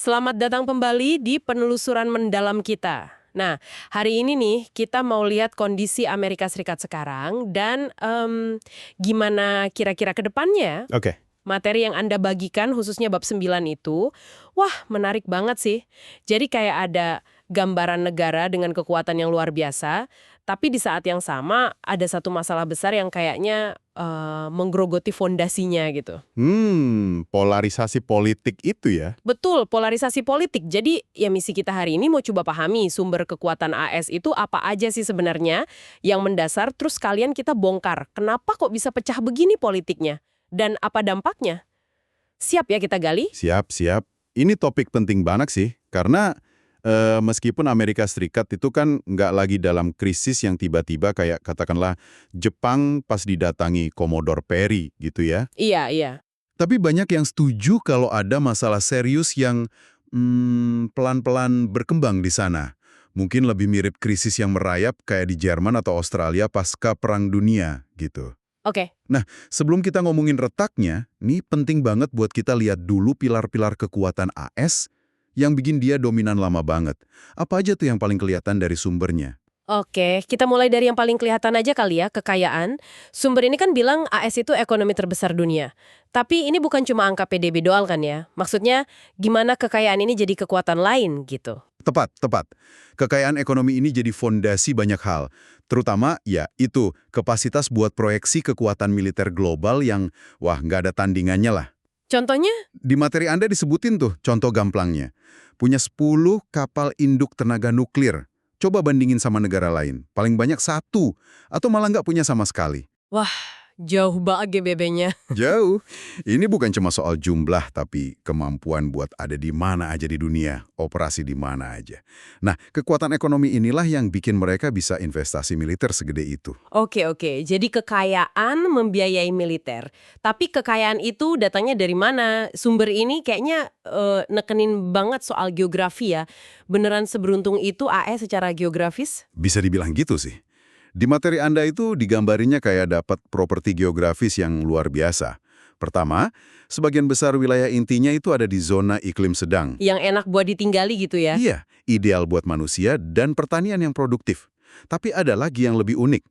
Selamat datang kembali di penelusuran mendalam kita. Nah, hari ini nih kita mau lihat kondisi Amerika Serikat sekarang dan gimana kira-kira ke depannya. Oke. Materi yang Anda bagikan khususnya bab 9 itu, wah menarik banget sih. Jadi kayak ada gambaran negara dengan kekuatan yang luar biasa, tapi di saat yang sama ada satu masalah besar yang kayaknya menggerogoti fondasinya gitu. Polarisasi politik itu ya. Betul, polarisasi politik. Jadi ya misi kita hari ini mau coba pahami sumber kekuatan AS itu apa aja sih sebenarnya yang mendasar, terus kalian kita bongkar. Kenapa kok bisa pecah begini politiknya? Dan apa dampaknya? Siap ya kita gali? Siap. Ini topik penting banget sih, karena meskipun Amerika Serikat itu kan nggak lagi dalam krisis yang tiba-tiba kayak katakanlah Jepang pas didatangi Commodore Perry gitu ya. Iya. Tapi banyak yang setuju kalau ada masalah serius yang pelan-pelan berkembang di sana. Mungkin lebih mirip krisis yang merayap kayak di Jerman atau Australia pasca Perang Dunia gitu. Oke. Nah, sebelum kita ngomongin retaknya, nih penting banget buat kita lihat dulu pilar-pilar kekuatan AS yang bikin dia dominan lama banget. Apa aja tuh yang paling kelihatan dari sumbernya? Oke, kita mulai dari yang paling kelihatan aja kali ya, kekayaan. Sumber ini kan bilang AS itu ekonomi terbesar dunia. Tapi ini bukan cuma angka PDB doang kan ya? Maksudnya, gimana kekayaan ini jadi kekuatan lain gitu? Tepat. Kekayaan ekonomi ini jadi fondasi banyak hal. Terutama, ya itu, kapasitas buat proyeksi kekuatan militer global yang, wah, nggak ada tandingannya lah. Contohnya? Di materi Anda disebutin tuh contoh gamplangnya. Punya 10 kapal induk tenaga nuklir. Coba bandingin sama negara lain. Paling banyak 1, atau malah nggak punya sama sekali. Wah, jauh banget GBB-nya. Jauh. Ini bukan cuma soal jumlah, tapi kemampuan buat ada di mana aja di dunia, operasi di mana aja. Nah, kekuatan ekonomi inilah yang bikin mereka bisa investasi militer segede itu. Oke. Jadi kekayaan membiayai militer. Tapi kekayaan itu datangnya dari mana? Sumber ini kayaknya nekenin banget soal geografi ya. Beneran seberuntung itu AS secara geografis? Bisa dibilang gitu sih. Di materi Anda itu digambarinya kayak dapat properti geografis yang luar biasa. Pertama, sebagian besar wilayah intinya itu ada di zona iklim sedang. Yang enak buat ditinggali gitu ya? Iya, ideal buat manusia dan pertanian yang produktif. Tapi ada lagi yang lebih unik.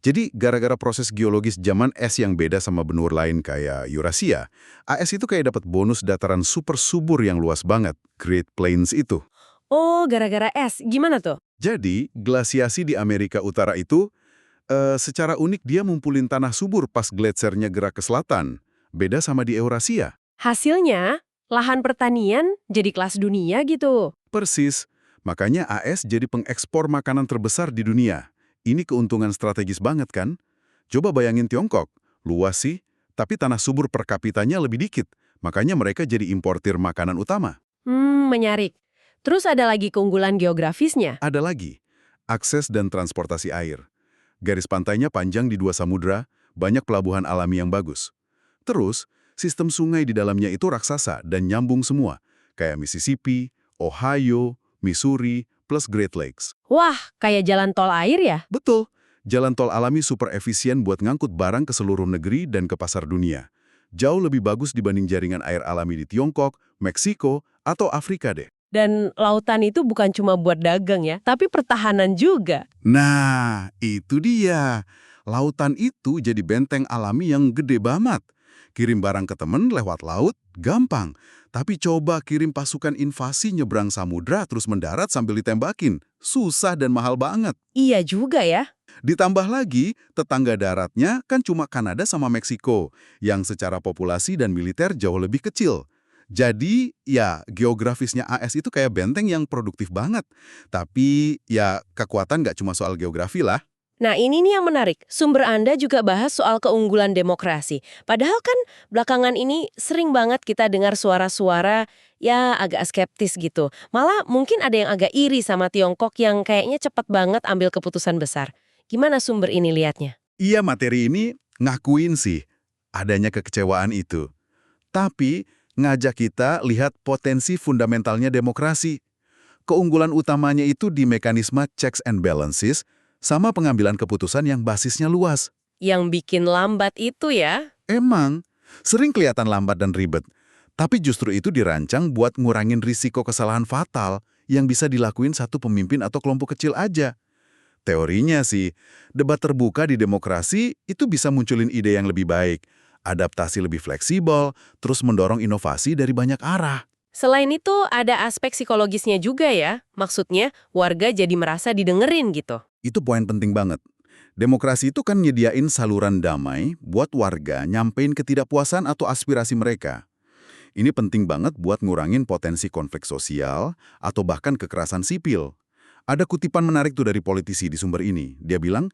Jadi, gara-gara proses geologis zaman es yang beda sama benur lain kayak Eurasia, AS itu kayak dapat bonus dataran super subur yang luas banget, Great Plains itu. Oh, gara-gara es. Gimana tuh? Jadi, glasiasi di Amerika Utara itu, secara unik dia ngumpulin tanah subur pas gletsernya gerak ke selatan. Beda sama di Eurasia. Hasilnya, lahan pertanian jadi kelas dunia gitu. Persis. Makanya AS jadi pengekspor makanan terbesar di dunia. Ini keuntungan strategis banget kan? Coba bayangin Tiongkok. Luas sih, tapi tanah subur per kapitanya lebih dikit. Makanya mereka jadi importir makanan utama. Menyarik. Terus ada lagi keunggulan geografisnya. Ada lagi, akses dan transportasi air. Garis pantainya panjang di 2 samudra, banyak pelabuhan alami yang bagus. Terus, sistem sungai di dalamnya itu raksasa dan nyambung semua, kayak Mississippi, Ohio, Missouri, plus Great Lakes. Wah, kayak jalan tol air ya? Betul, jalan tol alami super efisien buat ngangkut barang ke seluruh negeri dan ke pasar dunia. Jauh lebih bagus dibanding jaringan air alami di Tiongkok, Meksiko, atau Afrika deh. Dan lautan itu bukan cuma buat dagang ya, tapi pertahanan juga. Nah, itu dia. Lautan itu jadi benteng alami yang gede banget. Kirim barang ke temen lewat laut, gampang. Tapi coba kirim pasukan invasi nyebrang samudra terus mendarat sambil ditembakin. Susah dan mahal banget. Iya juga ya. Ditambah lagi, tetangga daratnya kan cuma Kanada sama Meksiko, yang secara populasi dan militer jauh lebih kecil. Jadi, ya geografisnya AS itu kayak benteng yang produktif banget. Tapi, ya kekuatan nggak cuma soal geografi lah. Nah ini nih yang menarik, sumber Anda juga bahas soal keunggulan demokrasi. Padahal kan belakangan ini sering banget kita dengar suara-suara ya agak skeptis gitu. Malah mungkin ada yang agak iri sama Tiongkok yang kayaknya cepat banget ambil keputusan besar. Gimana sumber ini lihatnya? Iya, materi ini ngakuin sih adanya kekecewaan itu. Tapi, ngajak kita lihat potensi fundamentalnya demokrasi. Keunggulan utamanya itu di mekanisme checks and balances sama pengambilan keputusan yang basisnya luas. Yang bikin lambat itu ya? Emang, sering kelihatan lambat dan ribet. Tapi justru itu dirancang buat ngurangin risiko kesalahan fatal yang bisa dilakuin satu pemimpin atau kelompok kecil aja. Teorinya sih, debat terbuka di demokrasi itu bisa munculin ide yang lebih baik, adaptasi lebih fleksibel, terus mendorong inovasi dari banyak arah. Selain itu, ada aspek psikologisnya juga ya. Maksudnya, warga jadi merasa didengerin gitu. Itu poin penting banget. Demokrasi itu kan nyediain saluran damai buat warga nyampein ketidakpuasan atau aspirasi mereka. Ini penting banget buat ngurangin potensi konflik sosial atau bahkan kekerasan sipil. Ada kutipan menarik tuh dari politisi di sumber ini. Dia bilang,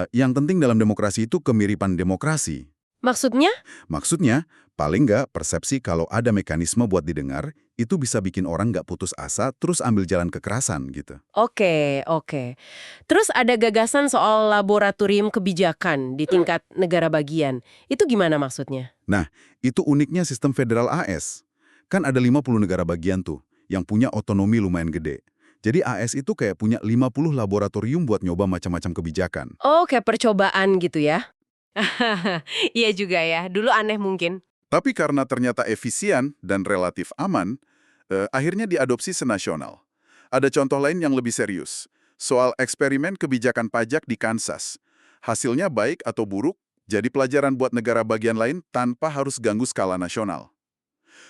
yang penting dalam demokrasi itu kemiripan demokrasi. Maksudnya? Maksudnya, paling nggak persepsi kalau ada mekanisme buat didengar, itu bisa bikin orang nggak putus asa terus ambil jalan kekerasan gitu. Oke, oke. Terus ada gagasan soal laboratorium kebijakan di tingkat negara bagian. Itu gimana maksudnya? Nah, itu uniknya sistem federal AS. Kan ada 50 negara bagian tuh, yang punya otonomi lumayan gede. Jadi AS itu kayak punya 50 laboratorium buat nyoba macam-macam kebijakan. Oh, kayak percobaan gitu ya? Iya juga ya, dulu aneh mungkin. Tapi karena ternyata efisien dan relatif aman, akhirnya diadopsi senasional. Ada contoh lain yang lebih serius, soal eksperimen kebijakan pajak di Kansas. Hasilnya baik atau buruk, jadi pelajaran buat negara bagian lain tanpa harus ganggu skala nasional.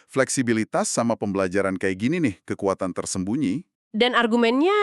Fleksibilitas sama pembelajaran kayak gini nih, kekuatan tersembunyi. Dan argumennya,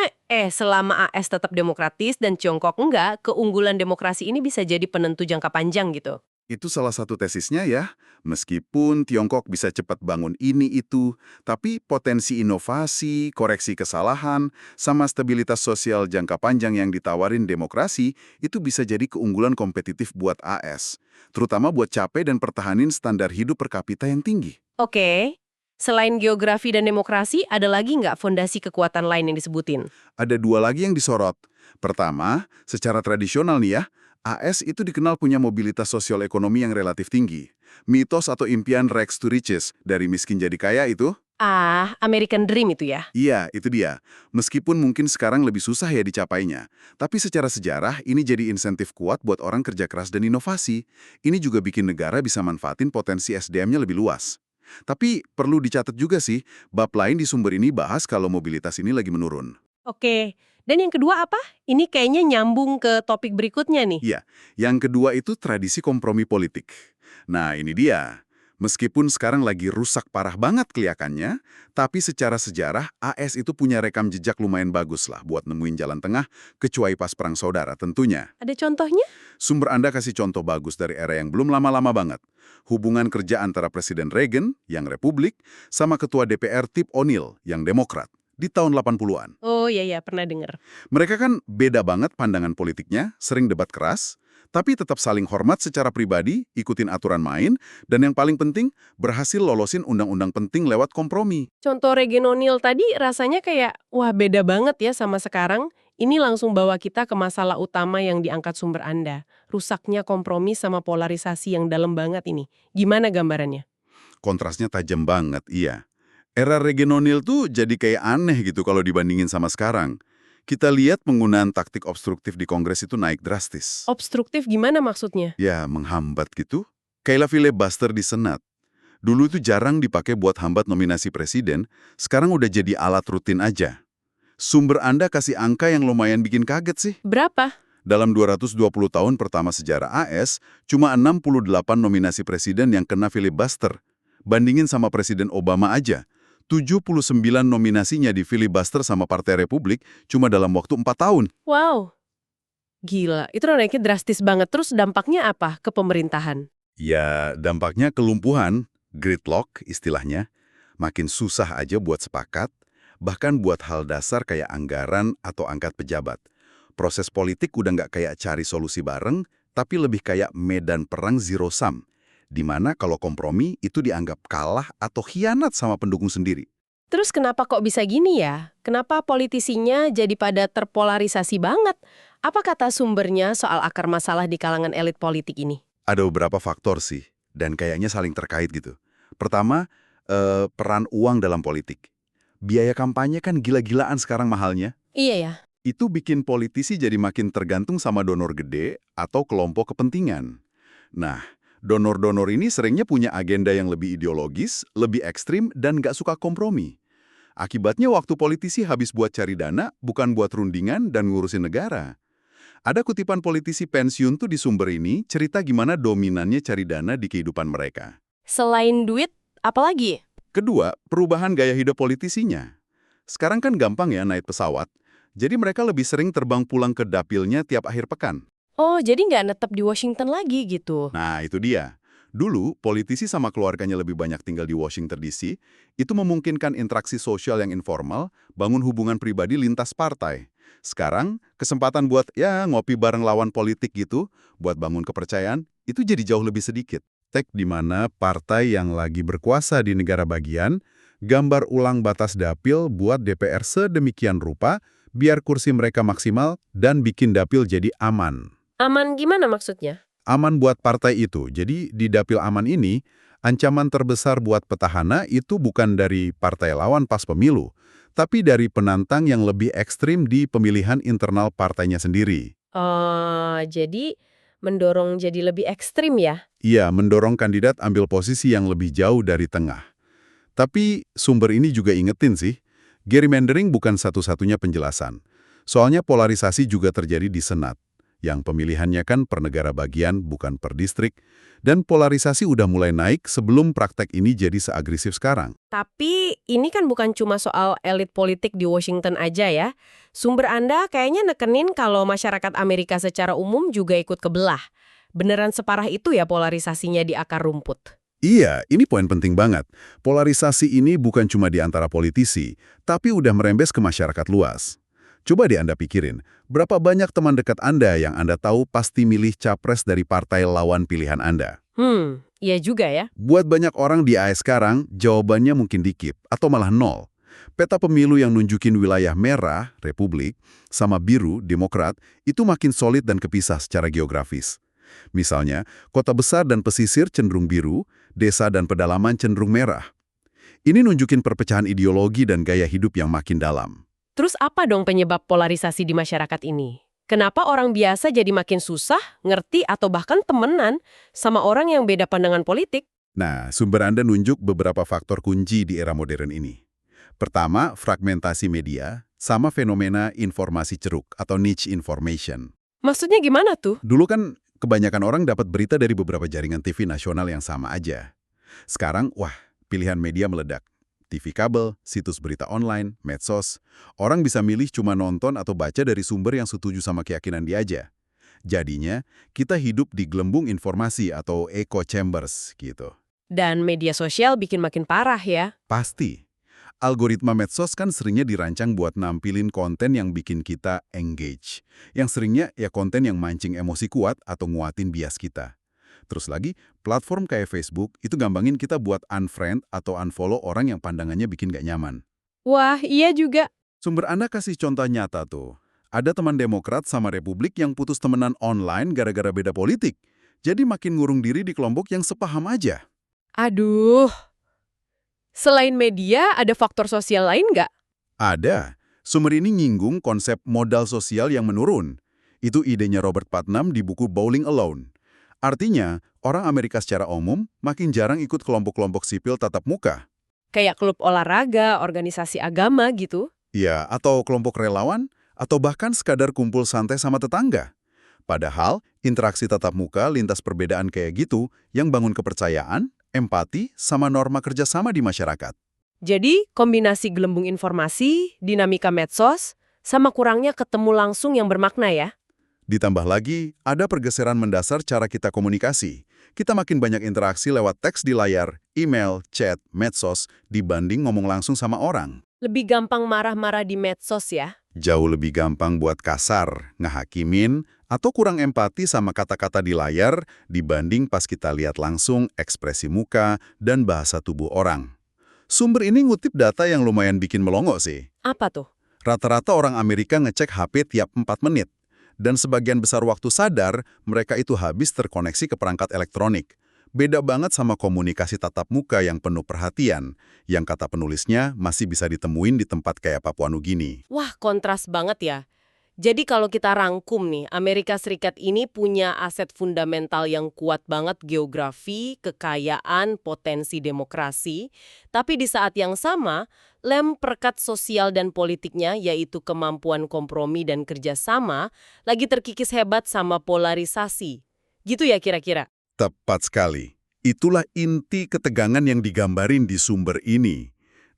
selama AS tetap demokratis dan Tiongkok enggak, keunggulan demokrasi ini bisa jadi penentu jangka panjang gitu. Itu salah satu tesisnya ya. Meskipun Tiongkok bisa cepat bangun ini itu, tapi potensi inovasi, koreksi kesalahan, sama stabilitas sosial jangka panjang yang ditawarin demokrasi itu bisa jadi keunggulan kompetitif buat AS. Terutama buat capai dan pertahanin standar hidup per kapita yang tinggi. Oke, selain geografi dan demokrasi, ada lagi nggak fondasi kekuatan lain yang disebutin? Ada dua lagi yang disorot. Pertama, secara tradisional nih ya, AS itu dikenal punya mobilitas sosial ekonomi yang relatif tinggi. Mitos atau impian rags to riches, dari miskin jadi kaya itu? Ah, American Dream itu ya? Iya, itu dia. Meskipun mungkin sekarang lebih susah ya dicapainya. Tapi secara sejarah, ini jadi insentif kuat buat orang kerja keras dan inovasi. Ini juga bikin negara bisa manfaatin potensi SDM-nya lebih luas. Tapi perlu dicatat juga sih, bab lain di sumber ini bahas kalau mobilitas ini lagi menurun. Oke, dan yang kedua apa? Ini kayaknya nyambung ke topik berikutnya nih. Iya, yang kedua itu tradisi kompromi politik. Nah, ini dia. Meskipun sekarang lagi rusak parah banget kelihatannya, tapi secara sejarah AS itu punya rekam jejak lumayan bagus lah buat nemuin jalan tengah, kecuali pas Perang Saudara tentunya. Ada contohnya? Sumber Anda kasih contoh bagus dari era yang belum lama-lama banget. Hubungan kerja antara Presiden Reagan, yang Republik, sama Ketua DPR Tip O'Neill, yang Demokrat, di tahun 80-an. Oh iya, pernah dengar. Mereka kan beda banget pandangan politiknya, sering debat keras, tapi tetap saling hormat secara pribadi, ikutin aturan main, dan yang paling penting, berhasil lolosin undang-undang penting lewat kompromi. Contoh Reagan O'Neill tadi rasanya kayak, wah beda banget ya sama sekarang. Ini langsung bawa kita ke masalah utama yang diangkat sumber Anda. Rusaknya kompromi sama polarisasi yang dalam banget ini. Gimana gambarannya? Kontrasnya tajam banget, iya. Era Reagan O'Neill tuh jadi kayak aneh gitu kalau dibandingin sama sekarang. Kita lihat penggunaan taktik obstruktif di Kongres itu naik drastis. Obstruktif gimana maksudnya? Ya, menghambat gitu. Kayak filibuster di Senat. Dulu itu jarang dipakai buat hambat nominasi presiden, sekarang udah jadi alat rutin aja. Sumber Anda kasih angka yang lumayan bikin kaget sih. Berapa? Dalam 220 tahun pertama sejarah AS, cuma 68 nominasi presiden yang kena filibuster. Bandingin sama Presiden Obama aja. 79 nominasinya di filibuster sama Partai Republik cuma dalam waktu 4 tahun. Wow, gila. Itu naiknya drastis banget. Terus dampaknya apa ke pemerintahan? Ya, dampaknya kelumpuhan, gridlock istilahnya, makin susah aja buat sepakat, bahkan buat hal dasar kayak anggaran atau angkat pejabat. Proses politik udah nggak kayak cari solusi bareng, tapi lebih kayak medan perang zero sum, di mana kalau kompromi itu dianggap kalah atau khianat sama pendukung sendiri. Terus kenapa kok bisa gini ya? Kenapa politisinya jadi pada terpolarisasi banget? Apa kata sumbernya soal akar masalah di kalangan elit politik ini? Ada beberapa faktor sih, dan kayaknya saling terkait gitu. Pertama, peran uang dalam politik. Biaya kampanye kan gila-gilaan sekarang mahalnya. Iya ya. Itu bikin politisi jadi makin tergantung sama donor gede atau kelompok kepentingan. Nah, Donor-donor ini seringnya punya agenda yang lebih ideologis, lebih ekstrim, dan nggak suka kompromi. Akibatnya waktu politisi habis buat cari dana, bukan buat rundingan dan ngurusin negara. Ada kutipan politisi pensiun tuh di sumber ini, cerita gimana dominannya cari dana di kehidupan mereka. Selain duit, apalagi? Kedua, perubahan gaya hidup politisinya. Sekarang kan gampang ya naik pesawat, jadi mereka lebih sering terbang pulang ke dapilnya tiap akhir pekan. Oh, jadi nggak netep di Washington lagi gitu. Nah, itu dia. Dulu, politisi sama keluarganya lebih banyak tinggal di Washington DC, itu memungkinkan interaksi sosial yang informal, bangun hubungan pribadi lintas partai. Sekarang, kesempatan buat ngopi bareng lawan politik gitu, buat bangun kepercayaan, itu jadi jauh lebih sedikit. Tek di mana partai yang lagi berkuasa di negara bagian, gambar ulang batas dapil buat DPR sedemikian rupa, biar kursi mereka maksimal dan bikin dapil jadi aman. Aman gimana maksudnya? Aman buat partai itu. Jadi di dapil aman ini, ancaman terbesar buat petahana itu bukan dari partai lawan pas pemilu, tapi dari penantang yang lebih ekstrim di pemilihan internal partainya sendiri. Oh, jadi mendorong jadi lebih ekstrim ya? Iya, mendorong kandidat ambil posisi yang lebih jauh dari tengah. Tapi sumber ini juga ingetin sih, gerrymandering bukan satu-satunya penjelasan. Soalnya polarisasi juga terjadi di Senat, yang pemilihannya kan per negara bagian, bukan per distrik, dan polarisasi udah mulai naik sebelum praktek ini jadi seagresif sekarang. Tapi ini kan bukan cuma soal elit politik di Washington aja ya. Sumber Anda kayaknya nekenin kalau masyarakat Amerika secara umum juga ikut kebelah. Beneran separah itu ya polarisasinya di akar rumput? Iya, ini poin penting banget. Polarisasi ini bukan cuma di antara politisi, tapi udah merembes ke masyarakat luas. Coba deh Anda pikirin, berapa banyak teman dekat Anda yang Anda tahu pasti milih capres dari partai lawan pilihan Anda? Iya juga ya. Buat banyak orang di AS sekarang, jawabannya mungkin dikit atau malah nol. Peta pemilu yang nunjukin wilayah merah, Republik, sama biru, Demokrat, itu makin solid dan kepisah secara geografis. Misalnya, kota besar dan pesisir cenderung biru, desa dan pedalaman cenderung merah. Ini nunjukin perpecahan ideologi dan gaya hidup yang makin dalam. Terus apa dong penyebab polarisasi di masyarakat ini? Kenapa orang biasa jadi makin susah, ngerti, atau bahkan temenan sama orang yang beda pandangan politik? Nah, sumber Anda nunjuk beberapa faktor kunci di era modern ini. Pertama, fragmentasi media, sama fenomena informasi ceruk atau niche information. Maksudnya gimana tuh? Dulu kan kebanyakan orang dapat berita dari beberapa jaringan TV nasional yang sama aja. Sekarang, pilihan media meledak. TV kabel, situs berita online, medsos. Orang bisa milih cuma nonton atau baca dari sumber yang setuju sama keyakinan dia aja. Jadinya, kita hidup di gelembung informasi atau echo chambers gitu. Dan media sosial bikin makin parah ya. Pasti. Algoritma medsos kan seringnya dirancang buat nampilin konten yang bikin kita engage. Yang seringnya konten yang mancing emosi kuat atau nguatin bias kita. Terus lagi, platform kayak Facebook itu gampangin kita buat unfriend atau unfollow orang yang pandangannya bikin gak nyaman. Wah, iya juga. Sumber Anda kasih contoh nyata tuh. Ada teman Demokrat sama Republik yang putus temenan online gara-gara beda politik. Jadi makin ngurung diri di kelompok yang sepaham aja. Aduh. Selain media, ada faktor sosial lain nggak? Ada. Sumber ini nyinggung konsep modal sosial yang menurun. Itu idenya Robert Putnam di buku Bowling Alone. Artinya, orang Amerika secara umum makin jarang ikut kelompok-kelompok sipil tatap muka. Kayak klub olahraga, organisasi agama gitu. Ya, atau kelompok relawan, atau bahkan sekadar kumpul santai sama tetangga. Padahal, interaksi tatap muka lintas perbedaan kayak gitu yang bangun kepercayaan, empati, sama norma kerjasama di masyarakat. Jadi, kombinasi gelembung informasi, dinamika medsos, sama kurangnya ketemu langsung yang bermakna ya. Ditambah lagi, ada pergeseran mendasar cara kita komunikasi. Kita makin banyak interaksi lewat teks di layar, email, chat, medsos, dibanding ngomong langsung sama orang. Lebih gampang marah-marah di medsos ya. Jauh lebih gampang buat kasar, ngehakimin, atau kurang empati sama kata-kata di layar dibanding pas kita lihat langsung ekspresi muka dan bahasa tubuh orang. Sumber ini ngutip data yang lumayan bikin melongo sih. Apa tuh? Rata-rata orang Amerika ngecek HP tiap 4 menit. Dan sebagian besar waktu sadar, mereka itu habis terkoneksi ke perangkat elektronik. Beda banget sama komunikasi tatap muka yang penuh perhatian, yang kata penulisnya masih bisa ditemuin di tempat kayak Papua Nugini. Wah, kontras banget ya. Jadi kalau kita rangkum nih, Amerika Serikat ini punya aset fundamental yang kuat banget geografi, kekayaan, potensi demokrasi. Tapi di saat yang sama, lem perekat sosial dan politiknya, yaitu kemampuan kompromi dan kerjasama, lagi terkikis hebat sama polarisasi. Gitu ya kira-kira? Tepat sekali. Itulah inti ketegangan yang digambarin di sumber ini.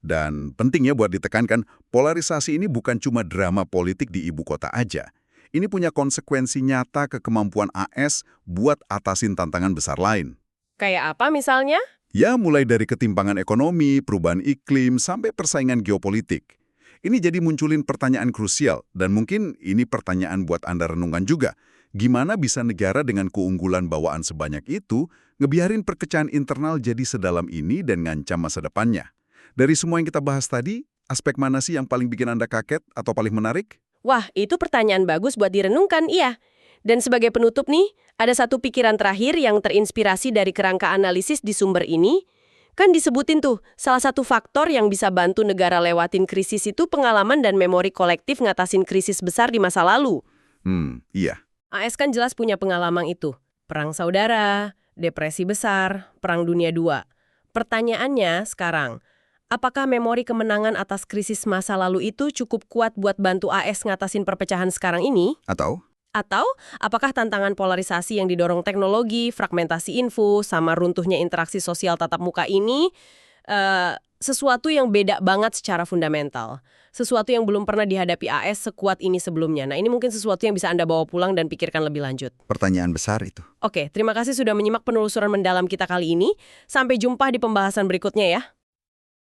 Dan pentingnya buat ditekankan, polarisasi ini bukan cuma drama politik di ibu kota aja. Ini punya konsekuensi nyata ke kemampuan AS buat atasin tantangan besar lain. Kayak apa misalnya? Ya, mulai dari ketimpangan ekonomi, perubahan iklim, sampai persaingan geopolitik. Ini jadi munculin pertanyaan krusial, dan mungkin ini pertanyaan buat Anda renungkan juga. Gimana bisa negara dengan keunggulan bawaan sebanyak itu ngebiarin perpecahan internal jadi sedalam ini dan ngancam masa depannya? Dari semua yang kita bahas tadi, aspek mana sih yang paling bikin Anda kaget atau paling menarik? Wah, itu pertanyaan bagus buat direnungkan, iya. Dan sebagai penutup nih, ada satu pikiran terakhir yang terinspirasi dari kerangka analisis di sumber ini. Kan disebutin tuh, salah satu faktor yang bisa bantu negara lewatin krisis itu pengalaman dan memori kolektif ngatasin krisis besar di masa lalu. Iya. AS kan jelas punya pengalaman itu. Perang saudara, depresi besar, Perang Dunia II. Pertanyaannya sekarang, apakah memori kemenangan atas krisis masa lalu itu cukup kuat buat bantu AS ngatasin perpecahan sekarang ini? Atau? Atau apakah tantangan polarisasi yang didorong teknologi, fragmentasi info, sama runtuhnya interaksi sosial tatap muka ini sesuatu yang beda banget secara fundamental? Sesuatu yang belum pernah dihadapi AS sekuat ini sebelumnya. Nah, ini mungkin sesuatu yang bisa Anda bawa pulang dan pikirkan lebih lanjut. Pertanyaan besar itu. Oke, terima kasih sudah menyimak penelusuran mendalam kita kali ini. Sampai jumpa di pembahasan berikutnya ya.